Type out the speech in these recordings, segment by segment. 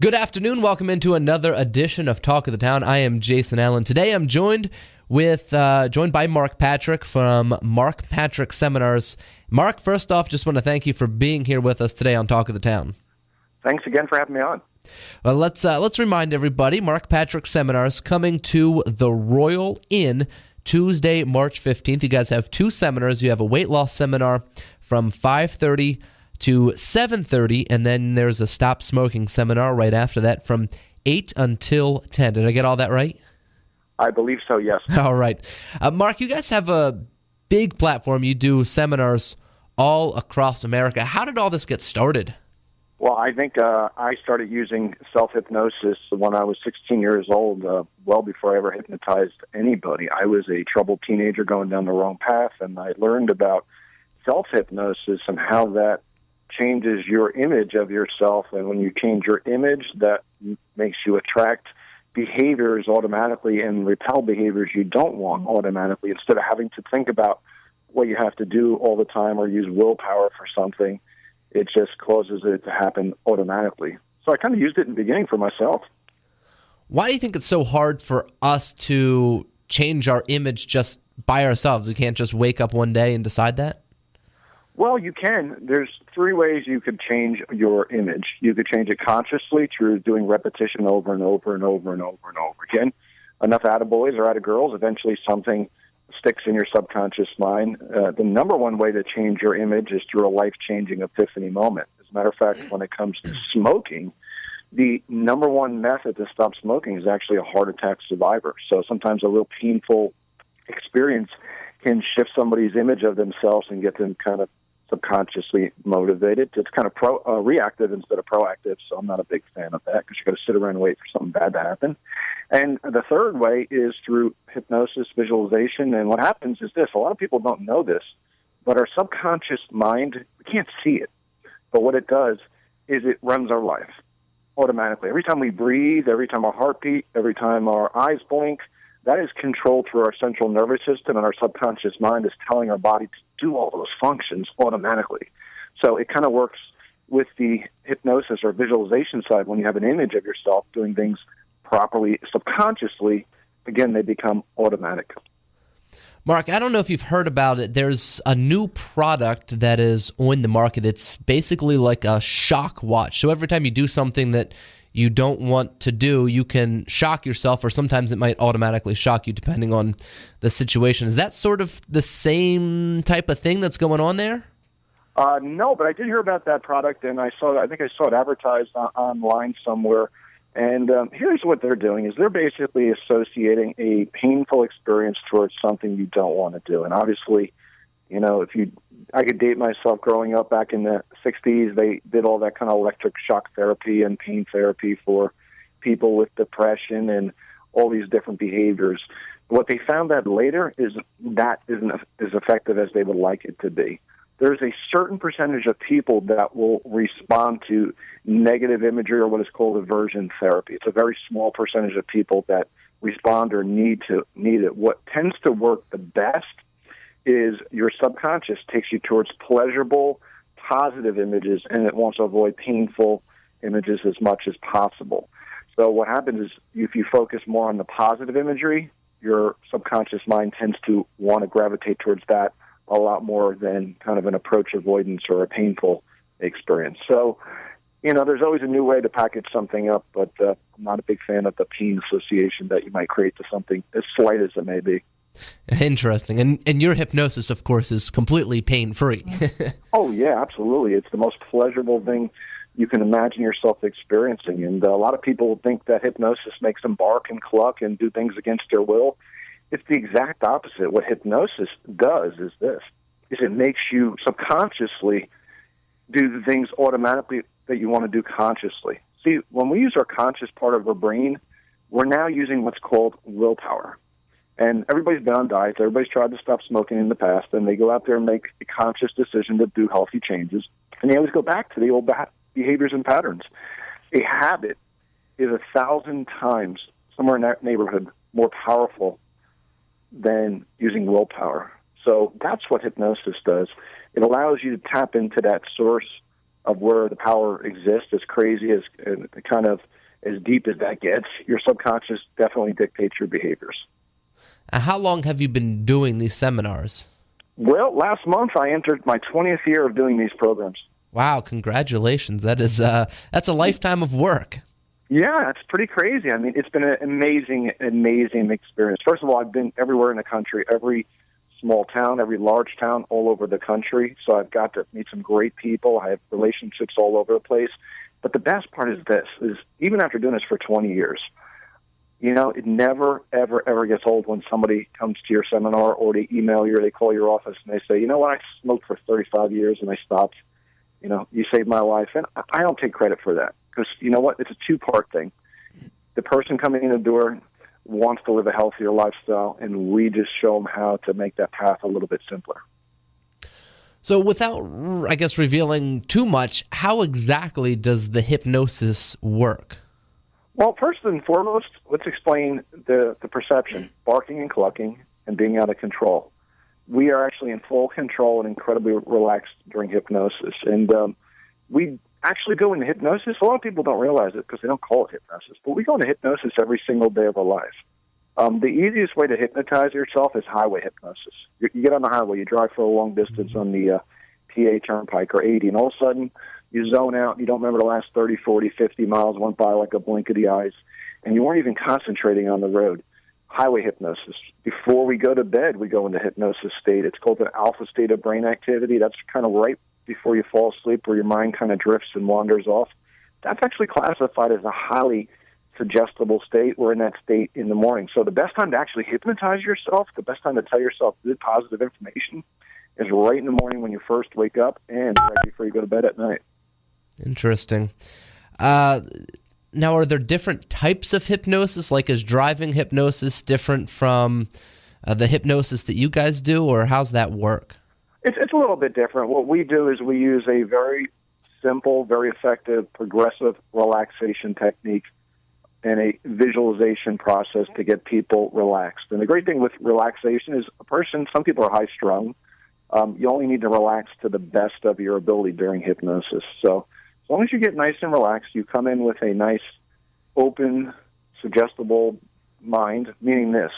Good afternoon. Welcome into another edition of Talk of the Town. I am Jason Allen. Today I'm joined by Mark Patrick from Mark Patrick Seminars. Mark, first off, just want to thank you for being here with us today on Talk of the Town. Thanks again for having me on. Well, let's remind everybody, Mark Patrick Seminars coming to the Royal Inn Tuesday, March 15th. You guys have two seminars. You have a weight loss seminar from 5:30 to 7:30, and then there's a stop smoking seminar right after that from 8 until 10. Did I get all that right? I believe so, yes. All right. Mark, you guys have a big platform. You do seminars all across America. How did all this get started? Well, I think I started using self-hypnosis when I was 16 years old, well before I ever hypnotized anybody. I was a troubled teenager going down the wrong path, and I learned about self-hypnosis and how that changes your image of yourself. And when you change your image, that makes you attract behaviors automatically and repel behaviors you don't want automatically. Instead of having to think about what you have to do all the time or use willpower for something, it just causes it to happen automatically. So I kind of used it in the beginning for myself. Why do you think it's so hard for us to change our image just by ourselves? We can't just wake up one day and decide that? Well, you can. There's three ways you could change your image. You could change it consciously through doing repetition over and over and over and over and over again. Enough attaboys or attagirls, eventually something sticks in your subconscious mind. The number one way to change your image is through a life-changing epiphany moment. As a matter of fact, when it comes to smoking, the number one method to stop smoking is actually a heart attack survivor. So sometimes a real painful experience can shift somebody's image of themselves and get them kind of subconsciously motivated. It's kind of reactive instead of proactive, so I'm not a big fan of that because you got to sit around and wait for something bad to happen. And the third way is through hypnosis, visualization, and what happens is this. A lot of people don't know this, but our subconscious mind, we can't see it, but what it does is it runs our life automatically. Every time we breathe, every time our heart beat, every time our eyes blink, that is controlled through our central nervous system, and our subconscious mind is telling our body to do all those functions automatically. So it kind of works with the hypnosis or visualization side. When you have an image of yourself doing things properly, subconsciously, again, they become automatic. Mark, I don't know if you've heard about it. There's a new product that is on the market. It's basically like a shock watch. So every time you do something that you don't want to do, you can shock yourself, or sometimes it might automatically shock you depending on the situation. Is that sort of the same type of thing that's going on there? No, but I did hear about that product, and I think I saw it advertised online somewhere. And here's what they're doing: is they're basically associating a painful experience towards something you don't want to do. And obviously, you know, I could date myself growing up back in the 60s. They did all that kind of electric shock therapy and pain therapy for people with depression and all these different behaviors. What they found out later is that isn't as effective as they would like it to be. There's a certain percentage of people that will respond to negative imagery or what is called aversion therapy. It's a very small percentage of people that respond or need it. What tends to work the best is your subconscious takes you towards pleasurable, positive images, and it wants to avoid painful images as much as possible. So what happens is if you focus more on the positive imagery, your subconscious mind tends to want to gravitate towards that a lot more than kind of an approach avoidance or a painful experience. So, you know, there's always a new way to package something up, but I'm not a big fan of the pain association that you might create to something as slight as it may be. Interesting. And your hypnosis, of course, is completely pain-free. Oh, yeah, absolutely. It's the most pleasurable thing you can imagine yourself experiencing. And a lot of people think that hypnosis makes them bark and cluck and do things against their will. It's the exact opposite. What hypnosis does is it makes you subconsciously do the things automatically that you want to do consciously. See, when we use our conscious part of our brain, we're now using what's called willpower. And everybody's been on diets. Everybody's tried to stop smoking in the past, and they go out there and make a conscious decision to do healthy changes. And they always go back to the old behaviors and patterns. A habit is 1,000 times, somewhere in that neighborhood, more powerful than using willpower. So that's what hypnosis does. It allows you to tap into that source of where the power exists, as crazy as kind of as deep as that gets, your subconscious definitely dictates your behaviors. How long have you been doing these seminars? Well, last month I entered my 20th year of doing these programs. Wow, congratulations. That's a lifetime of work. Yeah, it's pretty crazy. I mean, it's been an amazing, amazing experience. First of all, I've been everywhere in the country, every small town, every large town all over the country. So I've got to meet some great people. I have relationships all over the place. But the best part is this, is even after doing this for 20 years, it never, ever, ever gets old when somebody comes to your seminar or they email you or they call your office and they say, you know what, I smoked for 35 years and I stopped. You saved my life. And I don't take credit for that because, you know what, it's a two-part thing. The person coming in the door wants to live a healthier lifestyle, and we just show them how to make that path a little bit simpler. So without, I guess, revealing too much, how exactly does the hypnosis work? Well, first and foremost, let's explain the perception, barking and clucking, and being out of control. We are actually in full control and incredibly relaxed during hypnosis. And we actually go into hypnosis. A lot of people don't realize it because they don't call it hypnosis, but we go into hypnosis every single day of our life. The easiest way to hypnotize yourself is highway hypnosis. You get on the highway, you drive for a long distance on the PA Turnpike or 80, and all of a sudden you zone out, you don't remember the last 30, 40, 50 miles went by like a blink of the eyes, and you weren't even concentrating on the road. Highway hypnosis. Before we go to bed, we go into hypnosis state. It's called an alpha state of brain activity. That's kind of right before you fall asleep where your mind kind of drifts and wanders off. That's actually classified as a highly suggestible state. We're in that state in the morning. So the best time to actually hypnotize yourself, the best time to tell yourself good, positive information is right in the morning when you first wake up and right before you go to bed at night. Interesting. Now, are there different types of hypnosis? Like, is driving hypnosis different from the hypnosis that you guys do, or how's that work? It's a little bit different. What we do is we use a very simple, very effective, progressive relaxation technique and a visualization process to get people relaxed. And the great thing with relaxation is some people are high-strung. You only need to relax to the best of your ability during hypnosis. So as long as you get nice and relaxed, you come in with a nice, open, suggestible mind, meaning this: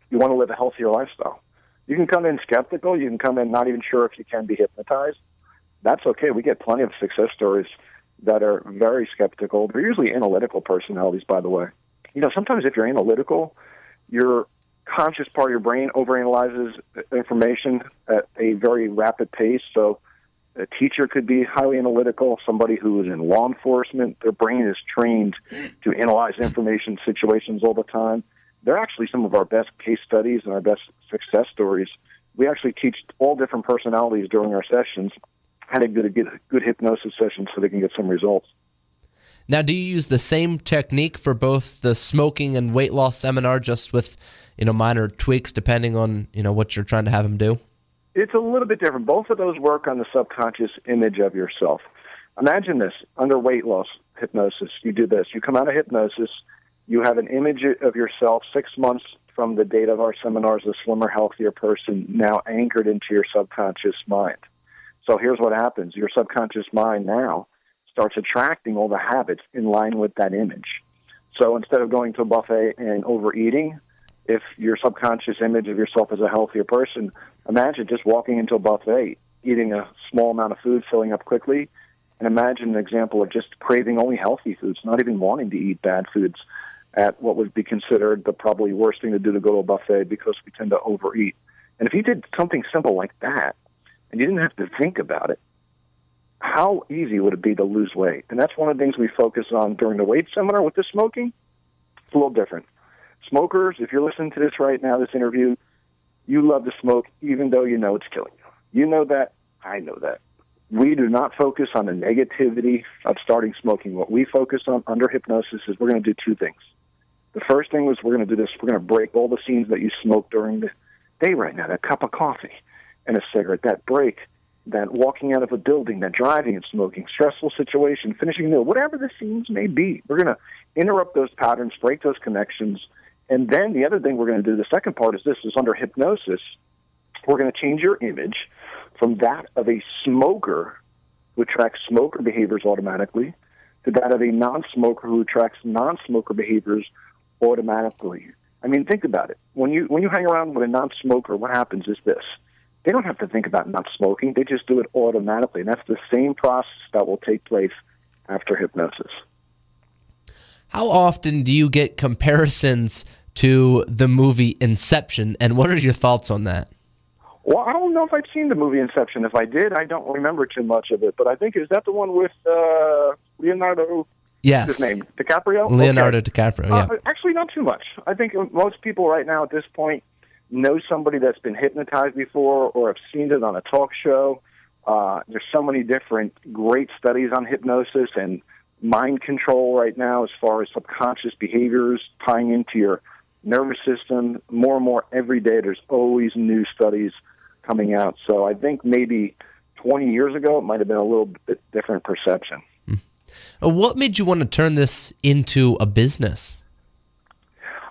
you want to live a healthier lifestyle. You can come in skeptical. You can come in not even sure if you can be hypnotized. That's okay. We get plenty of success stories that are very skeptical. They're usually analytical personalities, by the way. Sometimes if you're analytical, your conscious part of your brain overanalyzes information at a very rapid pace. So a teacher could be highly analytical. Somebody who is in law enforcement, their brain is trained to analyze information situations all the time. They're actually some of our best case studies and our best success stories. We actually teach all different personalities during our sessions how to get a good hypnosis session so they can get some results. Now, do you use the same technique for both the smoking and weight loss seminar, just with minor tweaks depending on what you're trying to have them do? It's a little bit different. Both of those work on the subconscious image of yourself. Imagine this. Under weight loss hypnosis, you do this. You come out of hypnosis, you have an image of yourself 6 months from the date of our seminars, a slimmer, healthier person, now anchored into your subconscious mind. So here's what happens. Your subconscious mind now starts attracting all the habits in line with that image. So instead of going to a buffet and overeating, if your subconscious image of yourself as a healthier person, imagine just walking into a buffet, eating a small amount of food, filling up quickly, and imagine an example of just craving only healthy foods, not even wanting to eat bad foods at what would be considered the probably worst thing to do to go to a buffet because we tend to overeat. And if you did something simple like that, and you didn't have to think about it, how easy would it be to lose weight? And that's one of the things we focus on during the weight seminar. With the smoking, it's a little different. Smokers, if you're listening to this right now, this interview, you love to smoke even though you know it's killing you. You know that. I know that. We do not focus on the negativity of starting smoking. What we focus on under hypnosis is we're going to do two things. The first thing was we're going to do this. We're going to break all the scenes that you smoke during the day right now, that cup of coffee and a cigarette, that break, that walking out of a building, that driving and smoking, stressful situation, finishing a meal, whatever the scenes may be. We're going to interrupt those patterns, break those connections. And then the other thing we're going to do, the second part is this, is under hypnosis, we're going to change your image from that of a smoker who attracts smoker behaviors automatically to that of a non-smoker who attracts non-smoker behaviors automatically. I mean, think about it. When you hang around with a non-smoker, what happens is this. They don't have to think about not smoking. They just do it automatically. And that's the same process that will take place after hypnosis. How often do you get comparisons to the movie Inception, and what are your thoughts on that? Well, I don't know if I've seen the movie Inception. If I did, I don't remember too much of it. But I think, is that the one with Leonardo? Yes. His name? DiCaprio? Leonardo DiCaprio, yeah. Actually, not too much. I think most people right now at this point know somebody that's been hypnotized before or have seen it on a talk show. There's so many different great studies on hypnosis and mind control right now as far as subconscious behaviors tying into your nervous system. More and more every day, there's always new studies coming out. So I think maybe 20 years ago, it might have been a little bit different perception. What made you want to turn this into a business?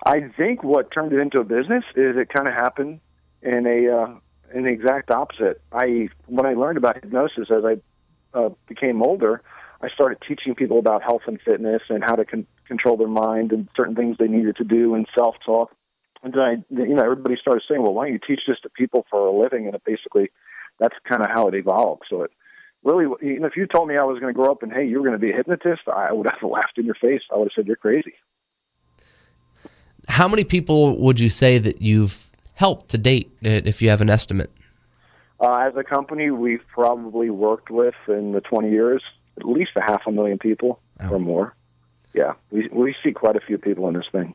I think what turned it into a business is it kind of happened in an exact opposite. When I learned about hypnosis as I became older, I started teaching people about health and fitness and how to control their mind and certain things they needed to do and self-talk. And then everybody started saying, well, why don't you teach this to people for a living? And that's kind of how it evolved. So it really, if you told me I was going to grow up and, hey, you're going to be a hypnotist, I would have laughed in your face. I would have said, you're crazy. How many people would you say that you've helped to date, if you have an estimate? As a company, we've probably worked with, in the 20 years, at least 500,000 people or more. Yeah, we see quite a few people in this thing.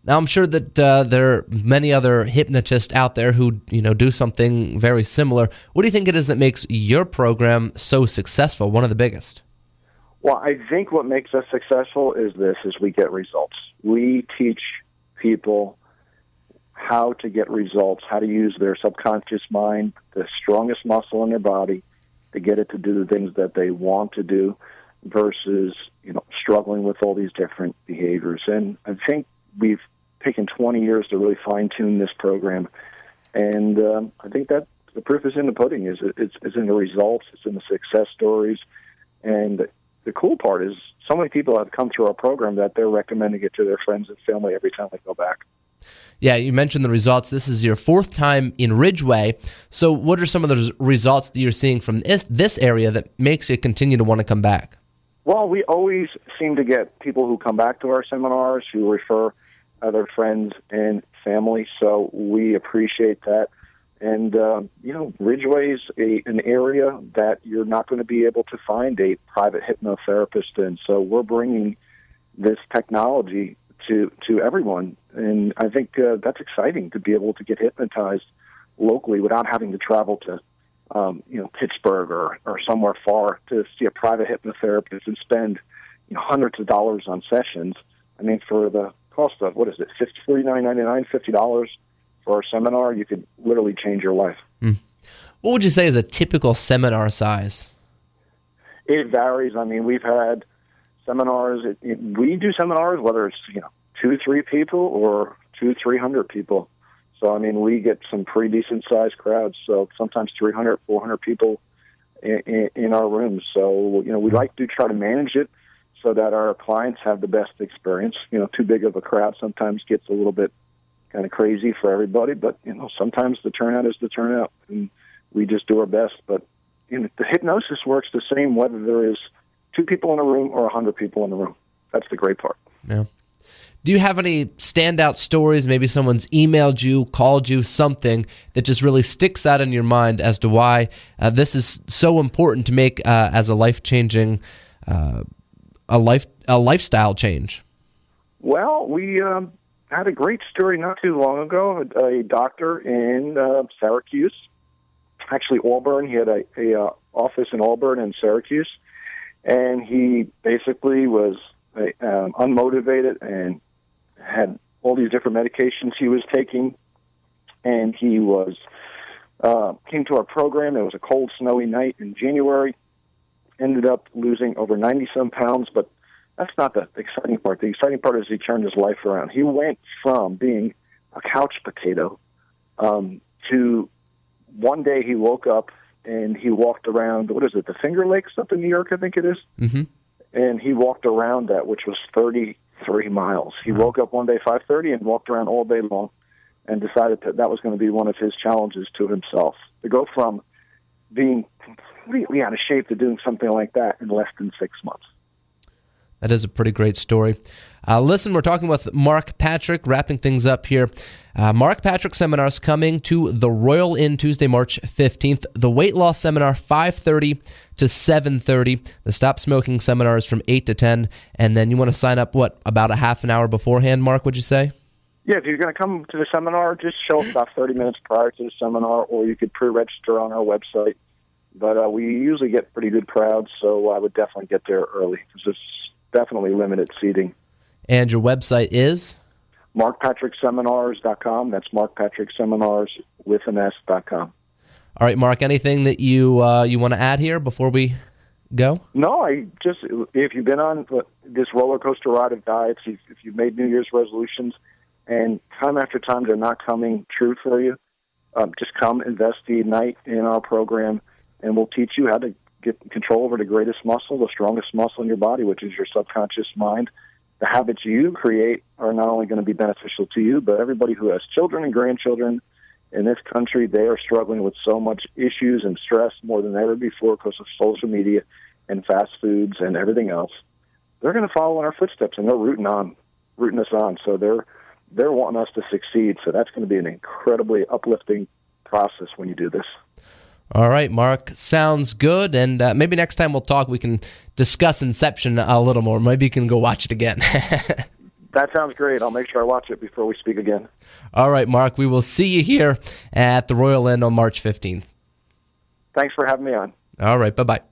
Now, I'm sure that there are many other hypnotists out there who do something very similar. What do you think it is that makes your program so successful, one of the biggest? Well, I think what makes us successful is we get results. We teach people how to get results, how to use their subconscious mind, the strongest muscle in their body, to get it to do the things that they want to do versus, struggling with all these different behaviors. And I think we've taken 20 years to really fine-tune this program. And I think that the proof is in the pudding. It's in the results. It's in the success stories. And the cool part is so many people have come through our program that they're recommending it to their friends and family every time they go back. Yeah, you mentioned the results. This is your fourth time in Ridgeway. So what are some of the results that you're seeing from this area that makes you continue to want to come back? Well, we always seem to get people who come back to our seminars who refer other friends and family, so we appreciate that. And, Ridgeway is an area that you're not going to be able to find a private hypnotherapist in, so we're bringing this technology to everyone. And I think that's exciting to be able to get hypnotized locally without having to travel to, Pittsburgh or somewhere far to see a private hypnotherapist and spend hundreds of dollars on sessions. I mean, for the cost of, $49.99, $50 for a seminar, you could literally change your life. What would you say is a typical seminar size? It varies. I mean, we've had seminars. We do seminars, whether it's 2-3 people or 200-300 people. So I mean, we get some pretty decent sized crowds. So sometimes 300-400 people in our rooms. So we like to try to manage it so that our clients have the best experience. Too big of a crowd sometimes gets a little bit kind of crazy for everybody. But sometimes the turnout is the turnout, and we just do our best. But the hypnosis works the same whether there is 2 people in a room or 100 people in a room. That's the great part. Yeah. Do you have any standout stories? Maybe someone's emailed you, called you, something that just really sticks out in your mind as to why this is so important to make as a life-changing, a lifestyle change? Well, we had a great story not too long ago. A doctor in Syracuse, actually Auburn. He had a office in Auburn and Syracuse, and he basically was unmotivated and had all these different medications he was taking, and he was came to our program. It was a cold, snowy night in January. Ended up losing over 90-some pounds, but that's not the exciting part. The exciting part is he turned his life around. He went from being a couch potato to one day he woke up and he walked around, what is it, the Finger Lakes up in New York, I think it is? Mm-hmm. And he walked around that, which was 33 miles. He woke up one day 5:30 and walked around all day long and decided that was going to be one of his challenges to himself, to go from being completely out of shape to doing something like that in less than 6 months. That is a pretty great story. Listen, we're talking with Mark Patrick, wrapping things up here. Mark Patrick seminars coming to the Royal Inn Tuesday, March 15th. The weight loss seminar, 5:30 to 7:30. The stop smoking seminar is from 8 to 10. And then you want to sign up, about a half an hour beforehand, Mark, would you say? Yeah, if you're going to come to the seminar, just show up about 30 minutes prior to the seminar, or you could pre-register on our website. But we usually get pretty good crowds, so I would definitely get there early because there's definitely limited seating. And your website is? MarkPatrickSeminars.com. That's MarkPatrickSeminars.com. All right, Mark, anything that you want to add here before we go? No, if you've been on this roller coaster ride of diets, if you've made New Year's resolutions, and time after time they're not coming true for you, just come invest the night in our program, and we'll teach you how to get control over the greatest muscle, the strongest muscle in your body, which is your subconscious mind. The habits you create are not only going to be beneficial to you, but everybody who has children and grandchildren in this country. They are struggling with so much issues and stress more than ever before because of social media and fast foods and everything else. They're going to follow in our footsteps, and they're rooting us on. So they're wanting us to succeed. So that's going to be an incredibly uplifting process when you do this. All right, Mark. Sounds good. And maybe next time we'll talk, we can discuss Inception a little more. Maybe you can go watch it again. That sounds great. I'll make sure I watch it before we speak again. All right, Mark. We will see you here at the Royal Inn on March 15th. Thanks for having me on. All right. Bye-bye.